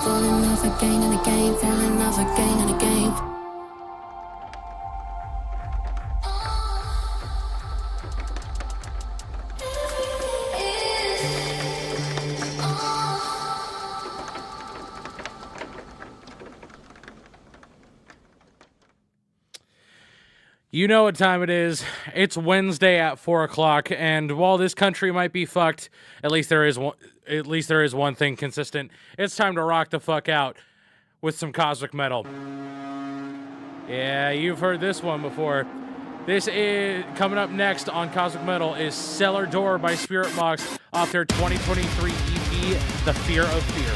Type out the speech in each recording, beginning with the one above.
falling off again and again, falling off again and again. You know what time it is. It's Wednesday at 4 o'clock, and while this country might be fucked, at least there is one thing consistent. It's time to rock the fuck out with some cosmic metal. Yeah, you've heard this one before. This is coming up next on Cosmic Metal is Cellar Door by Spirit Mox off their 2023 EP, The Fear of Fear.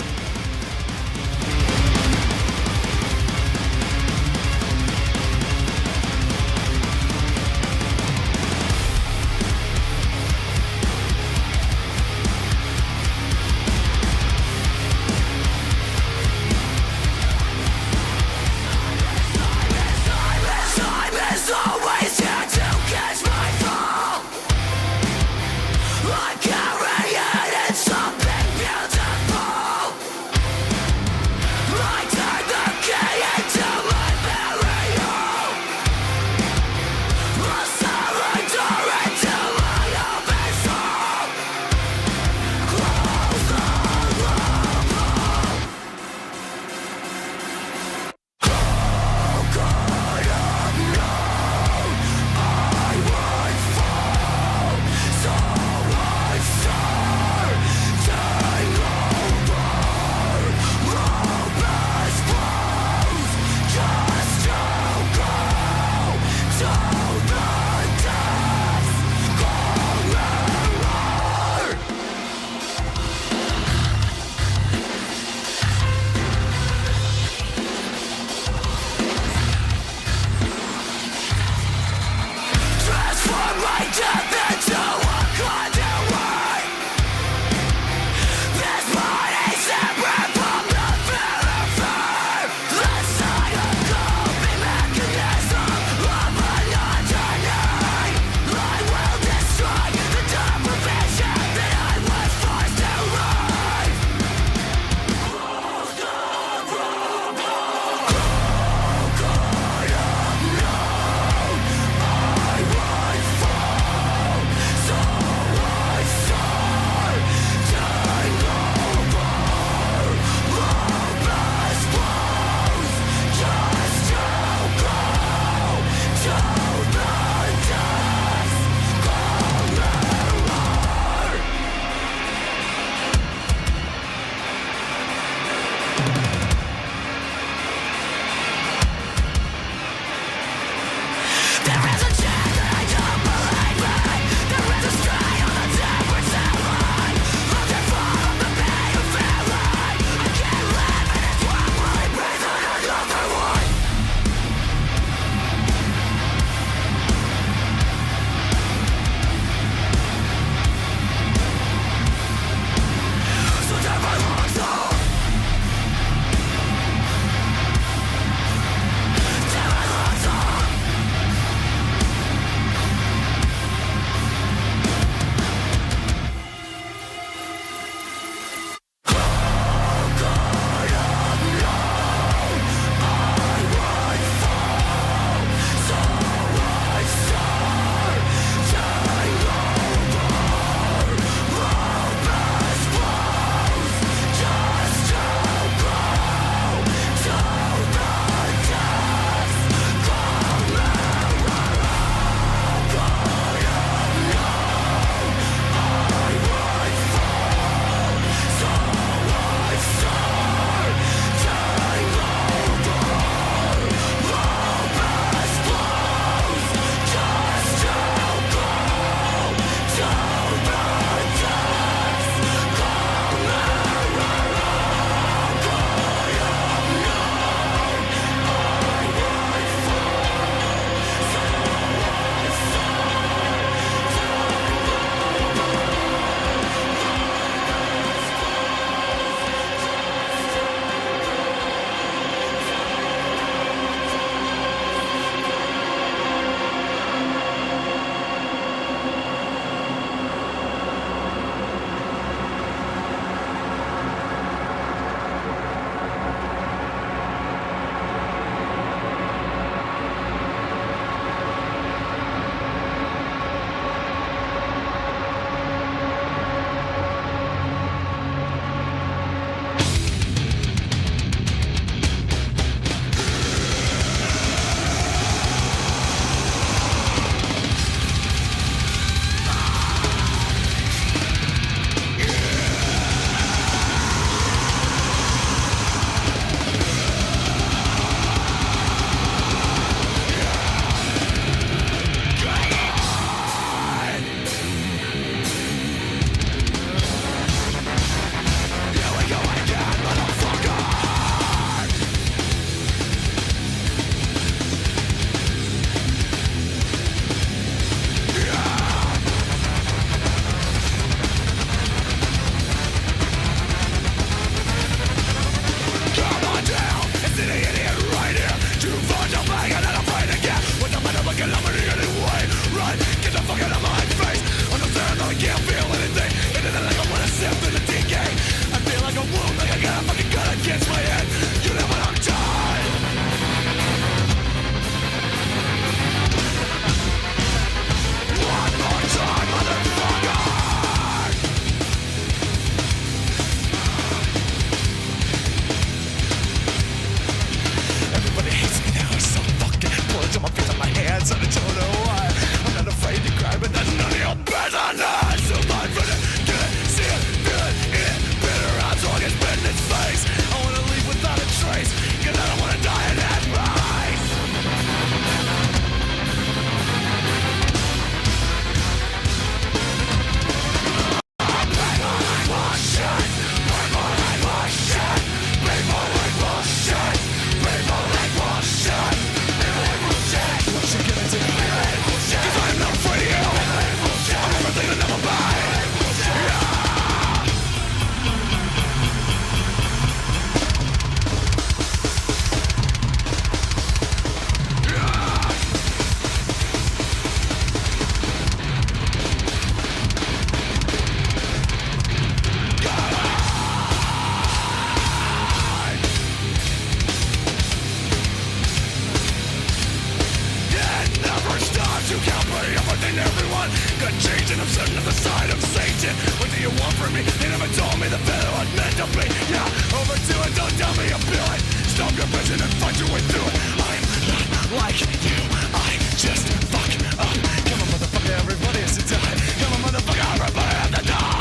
They never told me the failure was meant to be. Yeah, overdo it, don't tell me you feel it. Stop your vision and fight your way through it. I'm not like you, I just fuck up. Come on, motherfucker, everybody has to die. Come on, motherfucker, everybody has to die.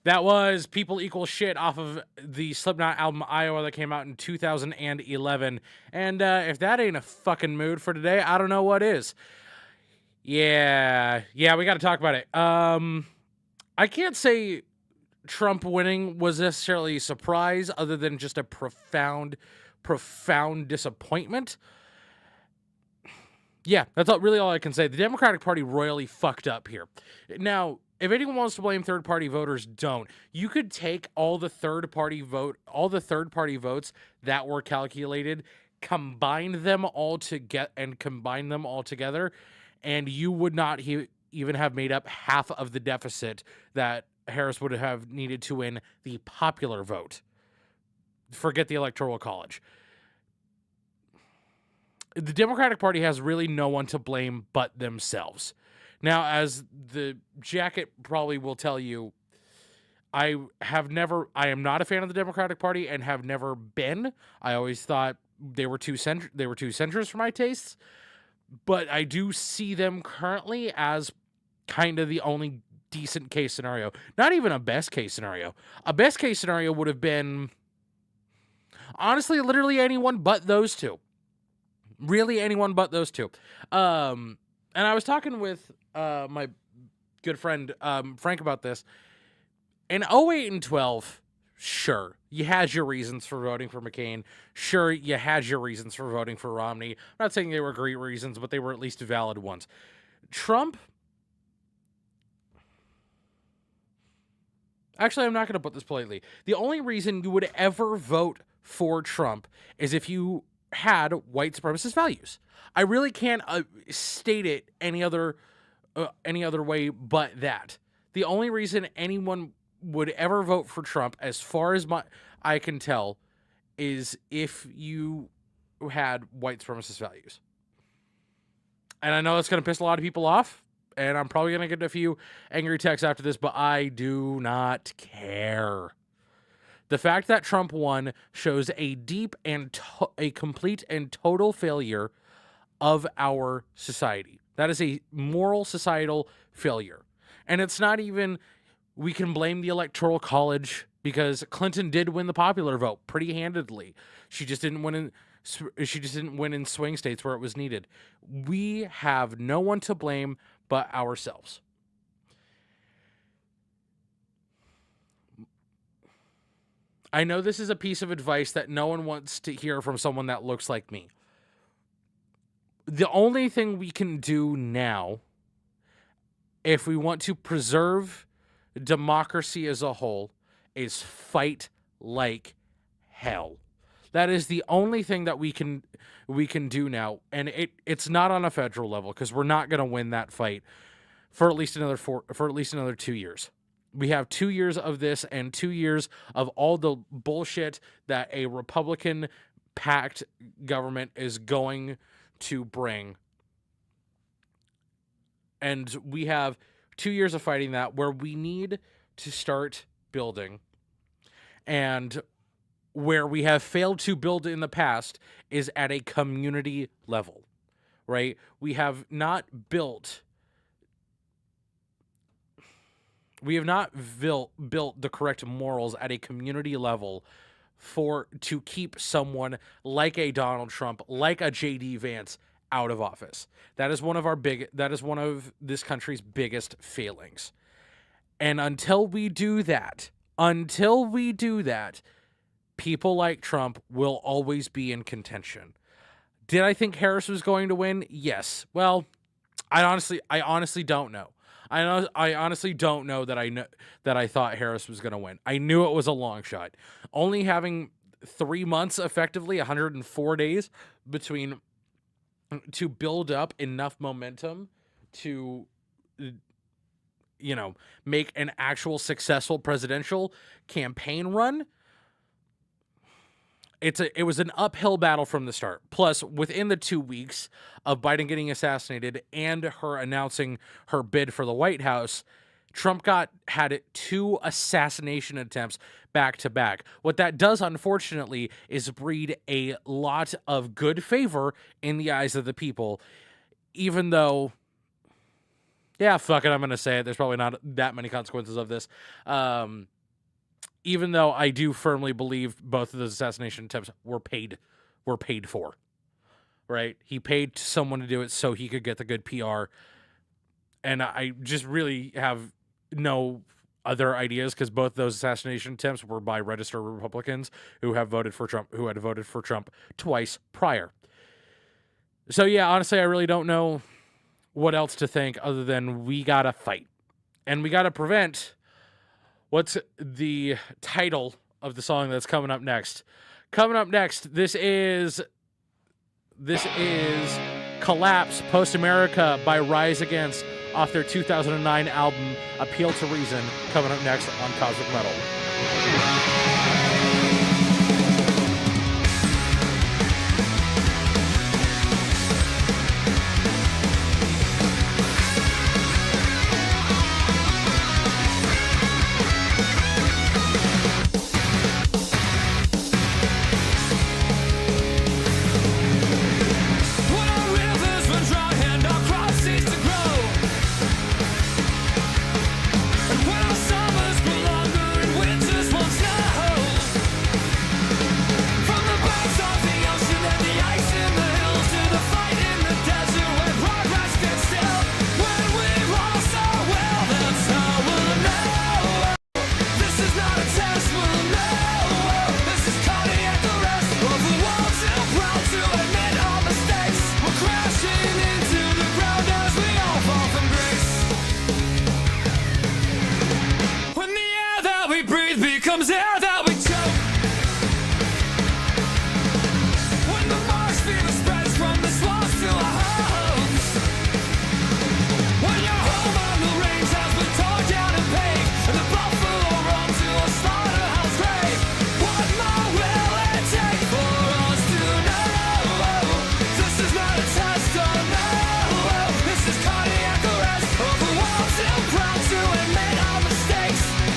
That was People Equal Shit off of the Slipknot album Iowa that came out in 2011. And if that ain't a fucking mood for today, I don't know what is. Yeah, we got to talk about it. I can't say Trump winning was necessarily a surprise other than just a profound disappointment. Yeah, that's really all I can say. The Democratic Party royally fucked up here. Now, if anyone wants to blame third-party voters, don't. You could take all the third-party votes that were calculated, combine them all together, and you would not even have made up half of the deficit that Harris would have needed to win the popular vote. Forget the Electoral College. The Democratic Party has really no one to blame but themselves. Now, as the jacket probably will tell you, I am not a fan of the Democratic Party and have never been. I always thought they were too centrist for my tastes, but I do see them currently as kind of the only decent case scenario. Not even a best case scenario. A best case scenario would have been, honestly, literally anyone but those two. Really anyone but those two. And I was talking with my good friend Frank about this. In 08 and 12, sure, you had your reasons for voting for McCain. Sure, you had your reasons for voting for Romney. I'm not saying they were great reasons, but they were at least valid ones. Trump... Actually, I'm not going to put this politely. The only reason you would ever vote for Trump is if you had white supremacist values. I really can't state it any other way but that. The only reason anyone would ever vote for Trump, as far as I can tell, is if you had white supremacist values. And I know that's going to piss a lot of people off, and I'm probably going to get a few angry texts after this, but I do not care. The fact that Trump won shows a deep and a complete and total failure of our society. That is a moral societal failure. And it's not even, we can blame the Electoral College because Clinton did win the popular vote pretty handedly. She just didn't win in swing states where it was needed. We have no one to blame but ourselves. I know this is a piece of advice that no one wants to hear from someone that looks like me. The only thing we can do now, if we want to preserve democracy as a whole, is fight like hell. That is the only thing that we can do now, and it's not on a federal level because we're not going to win that fight for at least another 2 years. We have 2 years of this and 2 years of all the bullshit that a Republican-packed government is going to bring. And we have 2 years of fighting that, where we need to start building. And where we have failed to build in the past is at a community level, right? We have not built the correct morals at a community level to keep someone like a Donald Trump, like a JD Vance out of office. That is one of this country's biggest failings. And until we do that, people like Trump will always be in contention. Did I think Harris was going to win? Yes. Well, I honestly don't know. I honestly don't know that I thought Harris was going to win. I knew it was a long shot. Only having 3 months, effectively 104 days between, to build up enough momentum to, make an actual successful presidential campaign run. It was an uphill battle from the start. Plus, within the 2 weeks of Biden getting assassinated and her announcing her bid for the White House, Trump had 2 assassination attempts back to back. What that does, unfortunately, is breed a lot of good favor in the eyes of the people, even though, yeah, fuck it, I'm going to say it. There's probably not that many consequences of this. Even though I do firmly believe both of those assassination attempts were paid for, right? He paid someone to do it so he could get the good PR. And I just really have no other ideas, because both those assassination attempts were by registered Republicans who had voted for Trump twice prior. So yeah, honestly, I really don't know what else to think other than we gotta fight. And we gotta prevent. What's the title of the song that's coming up next? Coming up next, this is Collapse, Post America by Rise Against, off their 2009 album Appeal to Reason, coming up next on Cosmic Metal.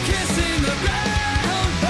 Kissing the ground.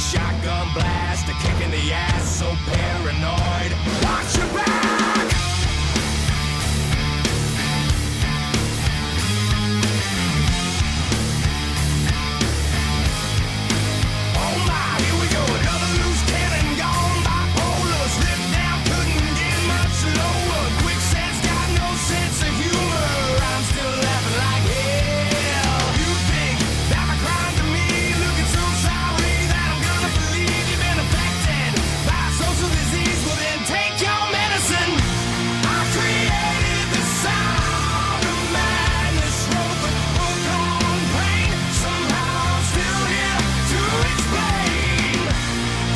shotgun blast, a kick in the ass, so paranoid. Watch your back! Oh my, here we go, another loose cannon gone. Bipolar, slip down, couldn't get much lower. Quicksand's got no sense of humor. I'm still laughing like hell. You think that my crime to me, looking so sorry that I'm gonna believe you've been affected by social disease? Well then take your medicine. I created the sound of madness, wrote the book on pain. Somehow I'm still here to explain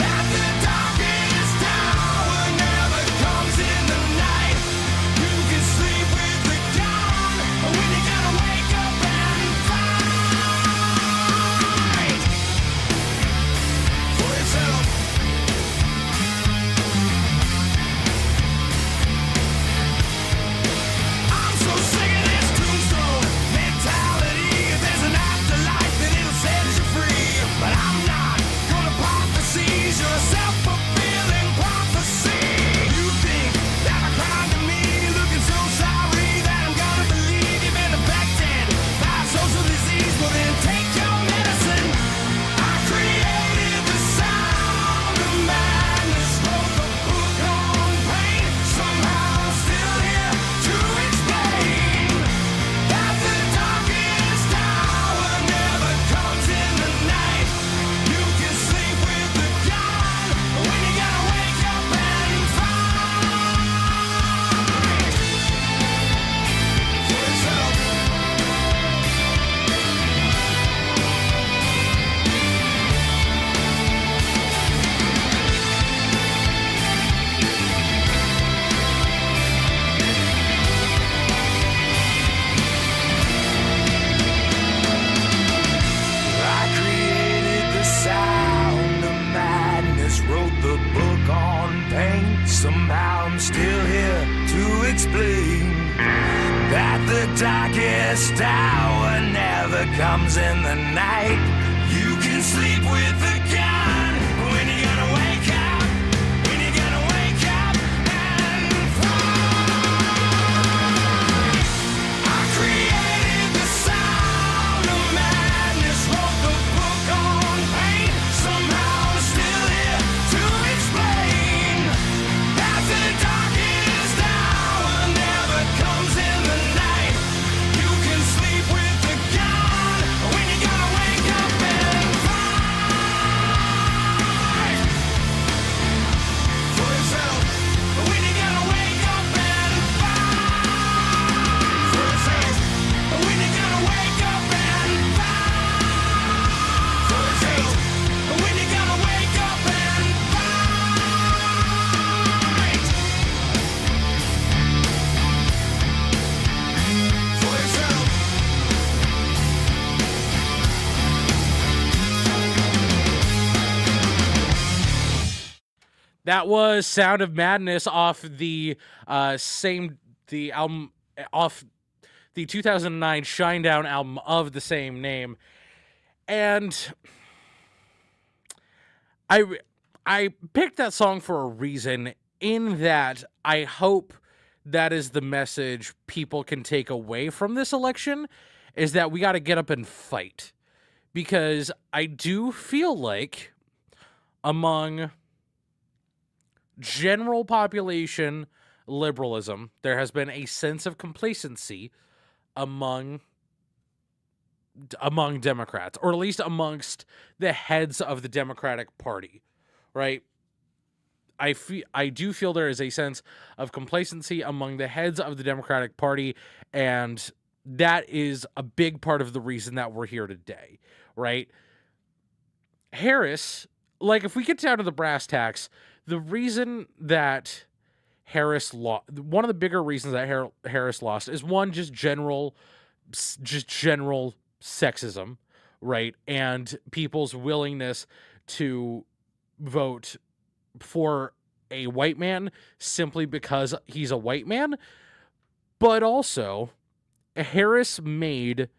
that the darkest hour never comes in the night. You can sleep with the dawn when you gotta wake up and fight for yourself. I'm so sick of this tombstone mentality. If there's an afterlife, then it'll set you free. But I'm not gonna pop the seizure, a self-fulfilling prophecy. You think that my crime to me, looking so sorry that I'm gonna believe you've been affected by social disease? Well then take your medicine. I created the sound of madness, wrote the book on pain. Somehow I'm still here to explain that the darkest hour never comes in the night. You can sleep with the dawn when you gotta wake up and fight for yourself. I created the sound of madness, wrote the book on pain. Somehow I'm still here to explain that the darkest hour never comes in the night. You can sleep with the gun when you gotta wake up, when you gotta wake up and fight. I created the sound of madness, wrote the book on pain. Somehow I'm still here to explain that the darkest hour never comes in the night. You can sleep with the gun when you gotta wake up and fight for yourself. When you gotta wake up and fight for yourself. When you gotta wake up and fight for yourself. When you gotta wake up and fight for yourself. That was Sound of Madness off the album off the 2009 Shinedown album of the same name. And I picked that song for a reason, in that I hope that is the message people can take away from this election, is that we got to get up and fight. Because I do feel like among general population liberalism, there has been a sense of complacency among Democrats, or at least amongst the heads of the Democratic Party, right? I do feel there is a sense of complacency among the heads of the Democratic Party, and that is a big part of the reason that we're here today, right? Harris, like, if we get down to the brass tacks, the reason that Harris lost, one of the bigger reasons that Harris lost is one, just general sexism, right? And people's willingness to vote for a white man simply because he's a white man. But also, Harris made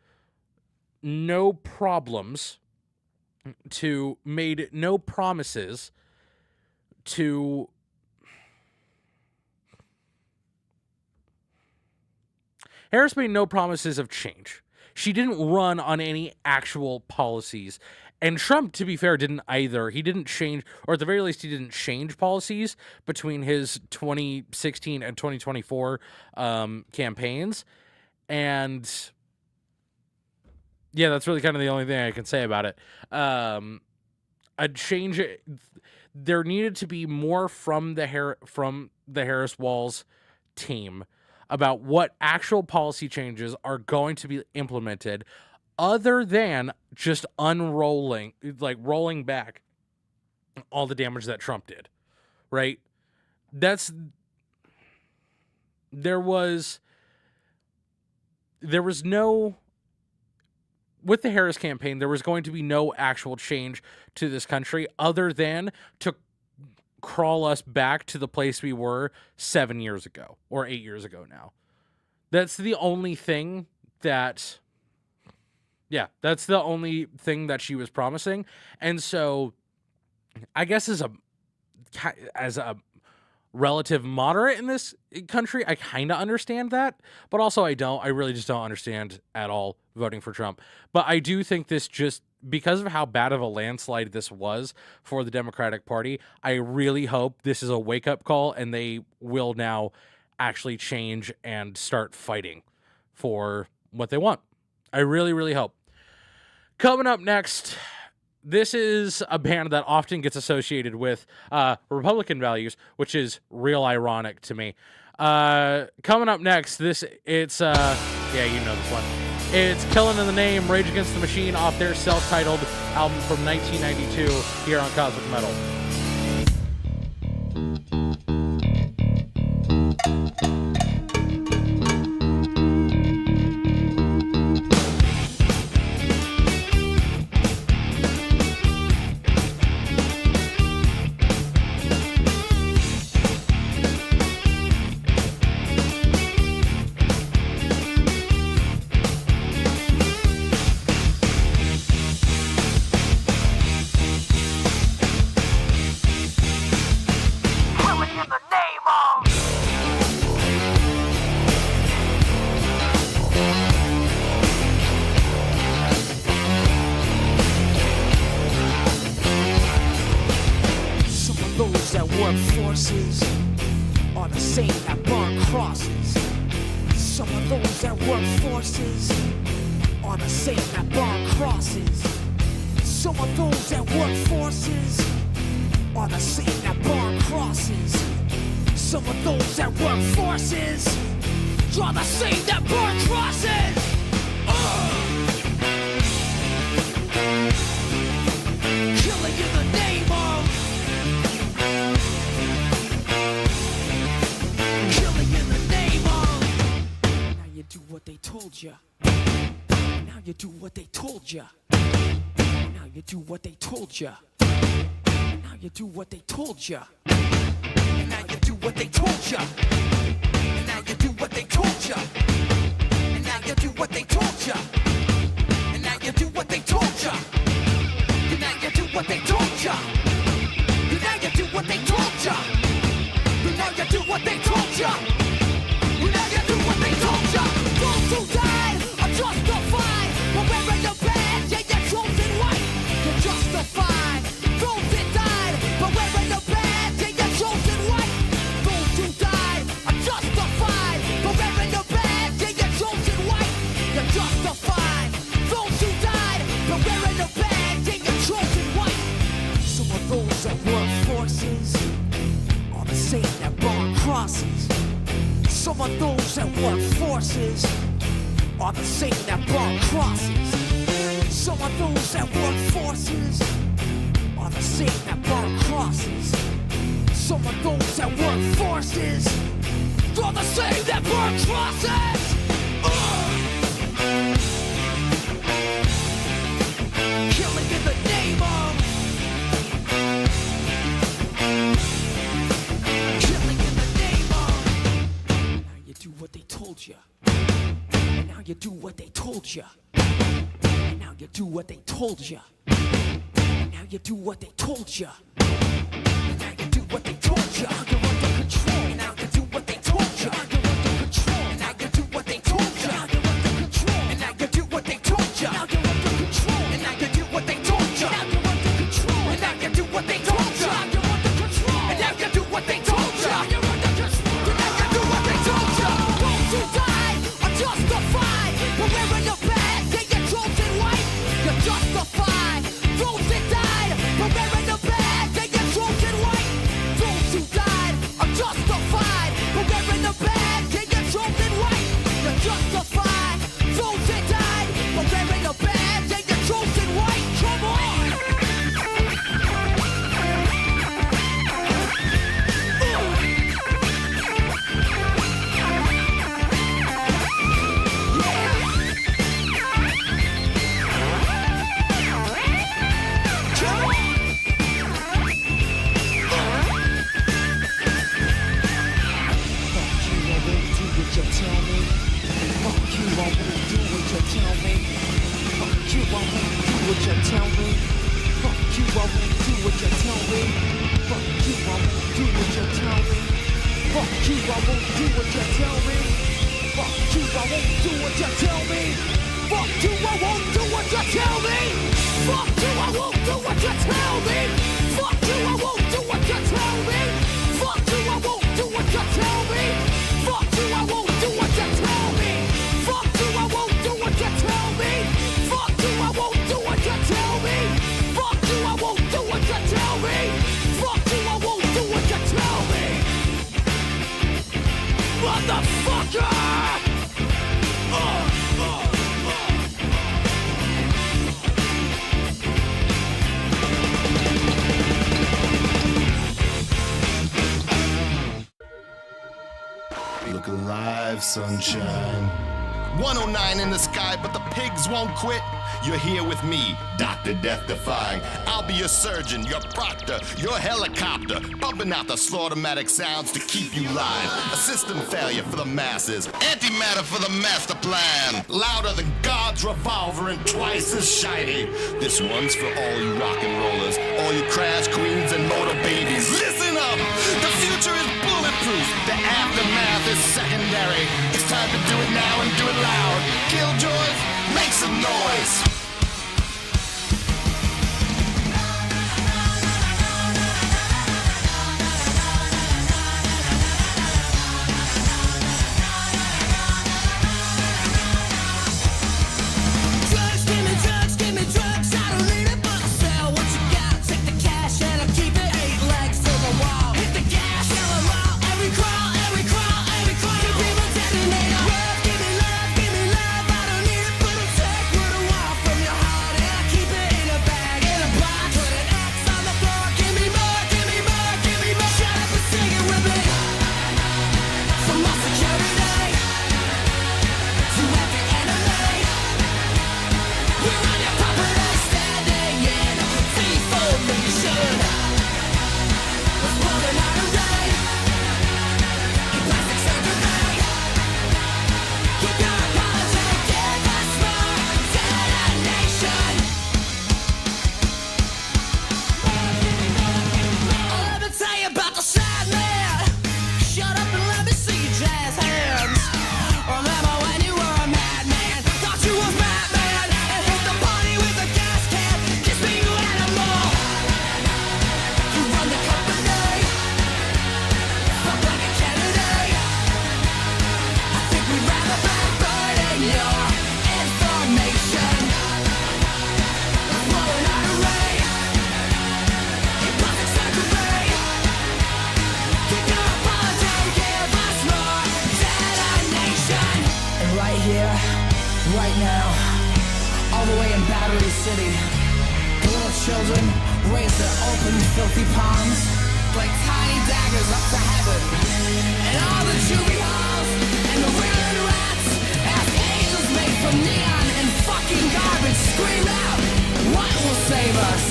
no problems made no promises to Harris made no promises of change. She didn't run on any actual policies. And Trump, to be fair, didn't either. He didn't change, or at the very least, he didn't change policies between his 2016 and 2024 campaigns. And yeah, that's really kind of the only thing I can say about it. A change, there needed to be more from the Harris-Walz team about what actual policy changes are going to be implemented other than just rolling back all the damage that Trump did, right? There was no, with the Harris campaign, there was going to be no actual change to this country other than to crawl us back to the place we were 7 years ago or 8 years ago now. That's the only thing that, that's the only thing that she was promising. And so I guess as a relative moderate in this country, I kind of understand that, but also I don't. I really just don't understand at all voting for Trump. But I do think this, just because of how bad of a landslide this was for the Democratic Party, I really hope this is a wake-up call and they will now actually change and start fighting for what they want. I really, really hope. Coming up next, this is a band that often gets associated with Republican values, which is real ironic to me. Coming up next, it's you know this one. It's Killing in the Name, Rage Against the Machine, off their self-titled album from 1992 here on Cosmic Metal. Are the same that burn crosses. Some of those that work forces are the same that burn crosses. Some of those that work forces are the same that burn crosses. Some of those that work forces are the same that burn crosses. Killing in the name of. Do what they told ya. Now you do what they told ya. Now you do what they told ya. Now you do what they told ya. And now you do what they told ya. And now you do what they told ya. And now you do what they told ya. And now you do what they told ya. And now you do what they told ya. And now you do what they told ya. And now you do what they told ya. And now you do what they told ya. Those who died are justified. But wearing the badge, yeah, you're chosen white. You're justified. Those that died, but wearing the badge, yeah, you're chosen white. Those who died are justified. But wearing the badge, yeah, you're chosen white. You're justified. Those who died, but wearing the badge, yeah, you're chosen white. Some of those that work forces are the same that burn crosses. Some of those that work forces are the same that burn crosses. Some of those that work forces are the same that burn crosses. Some of those that work forces are the same that burn crosses. Killing in the name of. Do what they told ya. And now you do what they told ya. And now you do what they told ya. Now you do what they told ya. Now you do what they told ya. You're under control. Now you do what they told ya. You're under control. Now you do what they told ya. You're under control. And now you do what they told ya. Now you're under control. And now you do what they told ya. Now you're under control. And now you do what they told ya. You're under control. And now you do what they told ya. You're under control. And now you do what they told ya. Those who died are justified. But wearing the badge, they get chosen white. You're justified. Those that died, but wearing the badge, they get chosen white. Those who died are justified. But wearing the badge, they get chosen white. You're justified. Those that died, but wearing the badge, they get chosen white. Come on. Look alive, sunshine. 109 in the sky, but the pigs won't quit. You're here with me, Dr. Death Defying. I'll be your surgeon, your proctor, your helicopter, bumping out the slaughtermatic sounds to keep you live. A system failure for the masses, antimatter for the master plan. Louder than God's revolver and twice as shiny. This one's for all you rock and rollers, all you crash queens and motor babies. Listen up, the future is bulletproof. The aftermath is secondary. It's time to do it now and do it loud. Killjoys, make some noise. Right now, all the way in Battery City, the little children raise their open, filthy palms like tiny daggers up to heaven. And all the juvie halls and the wheeling rats ask angels made from neon and fucking garbage scream out, what will save us?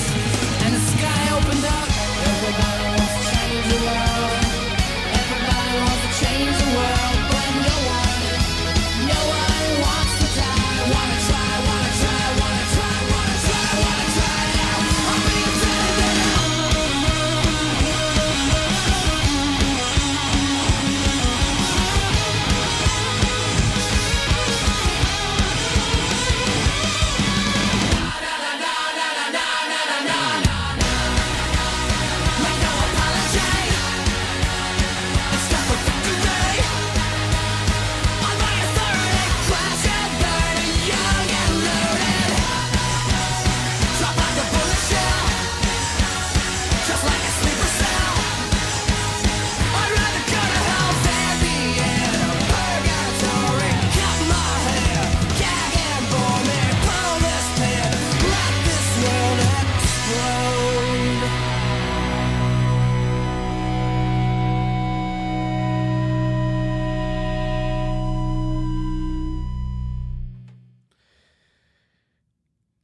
And the sky opened up. Everybody wants to change the world. Everybody wants to change the world, but no one wants to die. Wanna try, wanna try, wanna try, wanna try, wanna try now.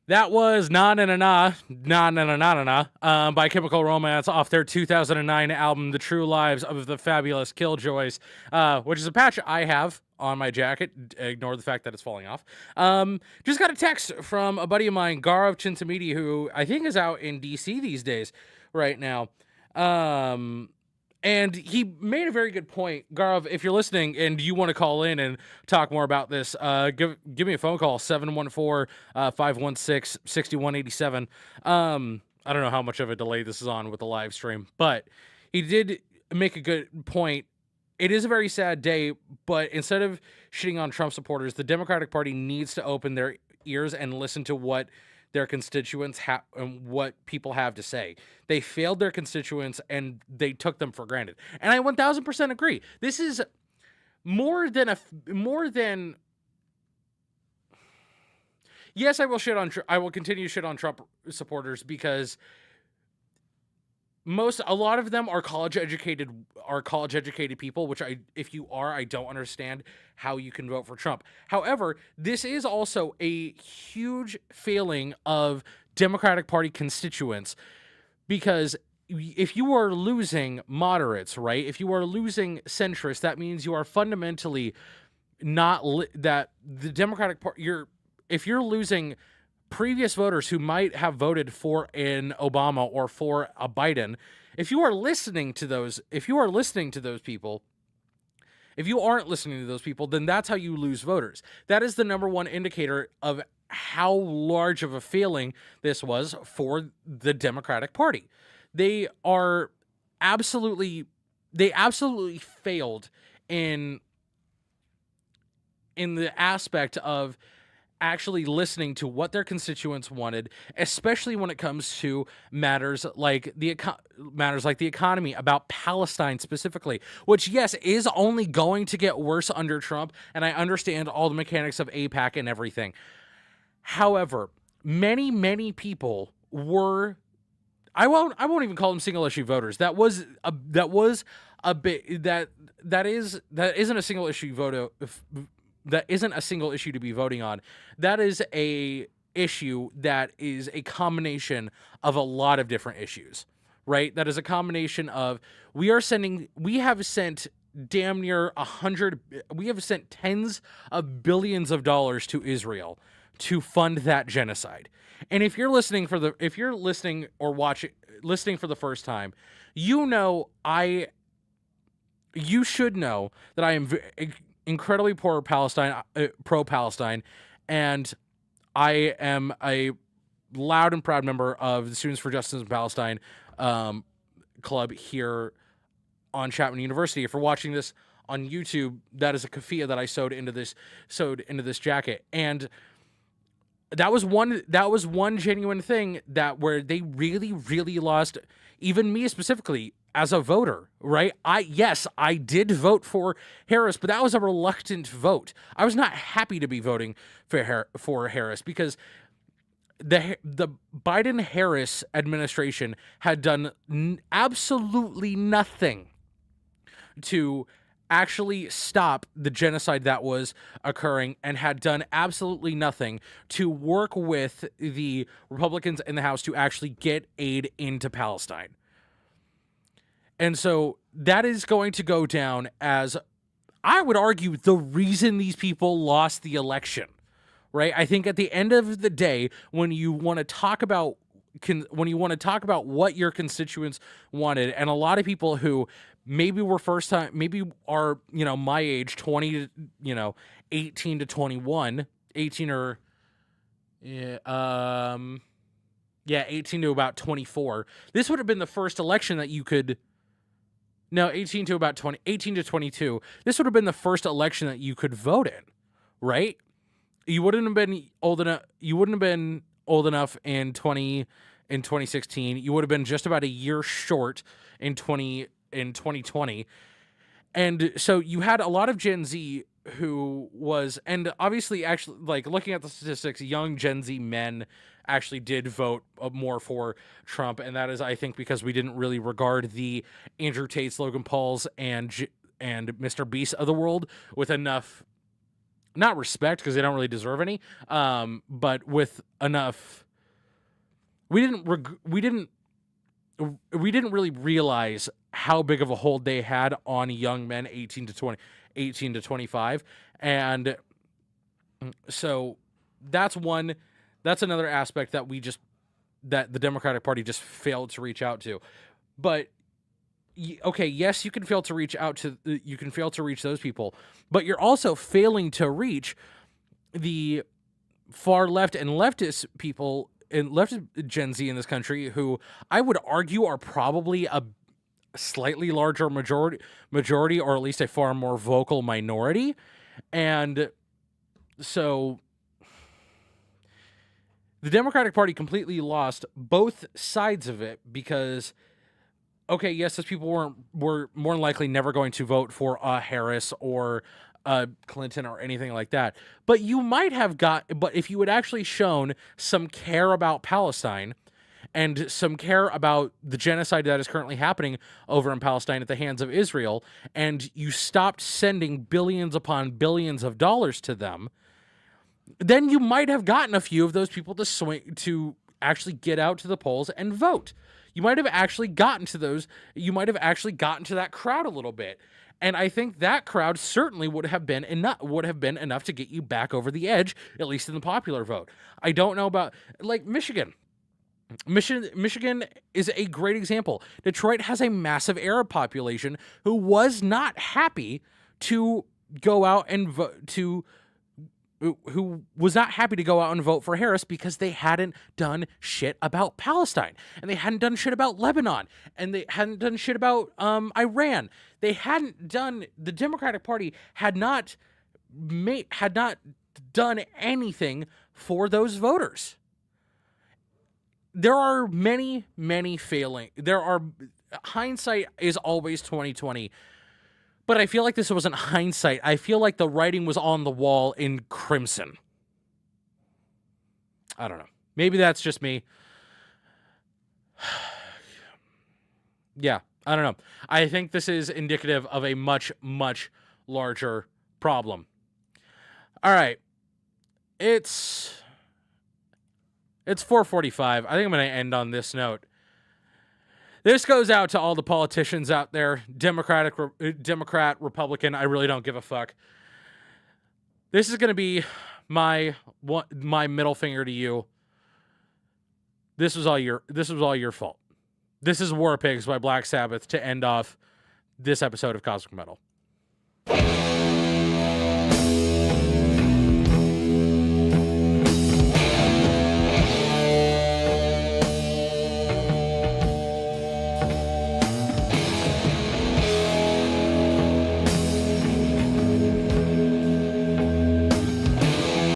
That was Na Na Na Na Na Na Na Na Na Na by Chemical Romance off their 2009 album, The True Lives of the Fabulous Killjoys, which is a patch I have on my jacket. Ignore the fact that it's falling off. Just got a text from a buddy of mine, Gaurav Chintamidi, who I think is out in DC these days right now. And he made a very good point. Gaurav, if you're listening and you want to call in and talk more about this, give me a phone call, 714-516-6187. I don't know how much of a delay this is on with the live stream, but he did make a good point. It is a very sad day, but instead of shitting on Trump supporters, the Democratic Party needs to open their ears and listen to what their constituents have and what people have to say. They failed their constituents and they took them for granted. And I 1000% agree. This is more than yes, I will continue to shit on Trump supporters because a lot of them are college educated people, which if you are, I don't understand how you can vote for Trump. However, this is also a huge failing of Democratic Party constituents, because if you are losing moderates, right? If you are losing centrists, that means you are fundamentally not that the Democratic Party. If you're losing previous voters who might have voted for an Obama or for a Biden, if you are listening to those people, if you aren't listening to those people, then that's how you lose voters. That is the number one indicator of how large of a failing this was for the Democratic Party. They absolutely failed in the aspect of actually listening to what their constituents wanted, especially when it comes to matters like the economy, about Palestine specifically, which, yes, is only going to get worse under Trump, and I understand all the mechanics of AIPAC and everything. However, many people were, I won't even call them single issue voters. That isn't a single issue vote. That isn't a single issue to be voting on. That is a issue that is a combination of a lot of different issues, right? That is a combination of, we have sent damn near we have sent tens of billions of dollars to Israel to fund that genocide. And if you're listening for the first time, you should know that I am incredibly pro-Palestine, and I am a loud and proud member of the Students for Justice in Palestine club here on Chapman University. If you're watching this on YouTube, that is a keffiyeh that I sewed into this jacket, and that was one genuine thing where they really lost, even me specifically, as a voter, right? I did vote for Harris, but that was a reluctant vote. I was not happy to be voting for Harris because the Biden-Harris administration had done absolutely nothing to actually stop the genocide that was occurring, and had done absolutely nothing to work with the Republicans in the House to actually get aid into Palestine. And so that is going to go down as, I would argue, the reason these people lost the election, right? I think at the end of the day, when you want to talk about what your constituents wanted, and a lot of people who maybe are, my age, 20 to, 18 to 21, 18 to about 24. This would have been the first election that you could. No, 18 to 22. This would have been the first election that you could vote in, right? You wouldn't have been old enough. You wouldn't have been old enough in 2016. You would have been just about a year short in 2020. And so you had a lot of Gen Z who was, and obviously, actually, like, looking at the statistics, young Gen Z men actually did vote more for Trump, and that is, I think, because we didn't really regard the Andrew Tates, Logan Pauls, and Mr. Beast of the world with enough not respect, because they don't really deserve any, but with enough. We didn't really realize how big of a hold they had on young men 18 to 25, and so that's another aspect that that the Democratic Party just failed to reach out to. But okay, yes, you can fail to reach those people, but you're also failing to reach the far left and leftist people and leftist Gen Z in this country, who I would argue are probably a slightly larger majority, or at least a far more vocal minority. And so the Democratic Party completely lost both sides of it, because, okay, yes, those people were more than likely never going to vote for Harris or Clinton or anything like that. But but if you had actually shown some care about Palestine and some care about the genocide that is currently happening over in Palestine at the hands of Israel, and you stopped sending billions upon billions of dollars to them, then you might have gotten a few of those people to actually get out to the polls and vote. You might have actually gotten to that crowd a little bit. And I think that crowd certainly would have been enough to get you back over the edge, at least in the popular vote. I don't know about, like, Michigan. Michigan is a great example. Detroit has a massive Arab population who was not happy to go out and vote who was not happy to go out and vote for Harris, because they hadn't done shit about Palestine, and they hadn't done shit about Lebanon, and they hadn't done shit about Iran. The Democratic Party had not done anything for those voters. There are many failing. Hindsight is always 2020. But I feel like this wasn't hindsight. I feel like the writing was on the wall in crimson. I don't know. Maybe that's just me. Yeah, I don't know. I think this is indicative of a much, much larger problem. All right. It's 4:45. I think I'm going to end on this note. This goes out to all the politicians out there, Democrat, Republican, I really don't give a fuck. This is going to be my middle finger to you. This was all your fault. This is War Pigs by Black Sabbath to end off this episode of Cosmic Metal.